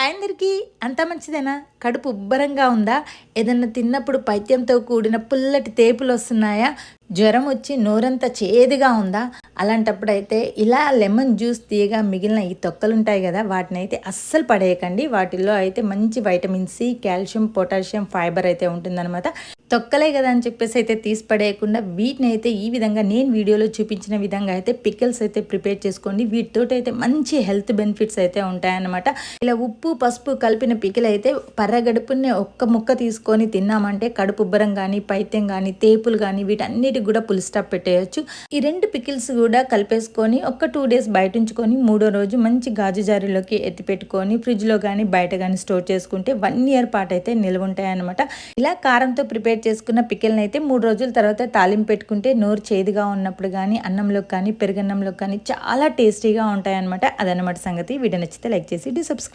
Hi అందరికీ అంతా మంచిదేనా? కడుపు ఉబ్బరంగా ఉందా? ఏదన్నా తిన్నప్పుడు పైత్యంతో కూడిన పుల్లటి తేపులు వస్తున్నాయా? జ్వరం వచ్చి నోరంతా చేదుగా ఉందా? అలాంటప్పుడైతే ఇలా లెమన్ జ్యూస్ తీయగా మిగిలిన ఈ తొక్కలు ఉంటాయి కదా, వాటిని అయితే అస్సలు పడేయకండి. వాటిల్లో అయితే మంచి vitamin C, calcium, potassium, fibre అయితే ఉంటుందన్నమాట. తొక్కలే కదా అని చెప్పేసి అయితే తీసి పడేయకుండా వీటిని అయితే ఈ విధంగా నేను వీడియోలో చూపించిన విధంగా అయితే పికిల్స్ అయితే ప్రిపేర్ చేసుకోండి. వీటితోటి అయితే మంచి హెల్త్ బెనిఫిట్స్ అయితే ఉంటాయన్నమాట. ఇలా ఉప్పు పసుపు కలిపిన పికిల్ అయితే పర్రగడుపునే ఒక్క ముక్క తీసుకొని తిన్నామంటే కడుపు ఉబ్బరం కానీ, పైత్యం కానీ, తేపులు కానీ వీటన్నిటికి కూడా పుల్ స్టాప్ పెట్టేయచ్చు. ఈ రెండు పికిల్స్ కూడా కలిపేసుకొని ఒక 2 days బయట ఉంచుకొని మూడో రోజు మంచి గాజు జారీలోకి ఎత్తి పెట్టుకొని ఫ్రిడ్జ్లో కానీ బయట కానీ స్టోర్ చేసుకుంటే 1 year పాటు అయితే నిల్వ ఉంటాయన్నమాట. ఇలా కారంతో ప్రిపేర్ చేసుకున్న పికిల్ని అయితే 3 రోజుల తర్వాత తాలింపు పెట్టుకుంటే నోరు చేదుగా ఉన్నప్పుడు కానీ అన్నంలోకి కానీ పెరుగన్నంలోకి కానీ చాలా టేస్టీగా ఉంటాయన్నమాట. అదనమాట సంగతి. వీడియో నచ్చితే లైక్ చేసి సబ్స్క్రైబ్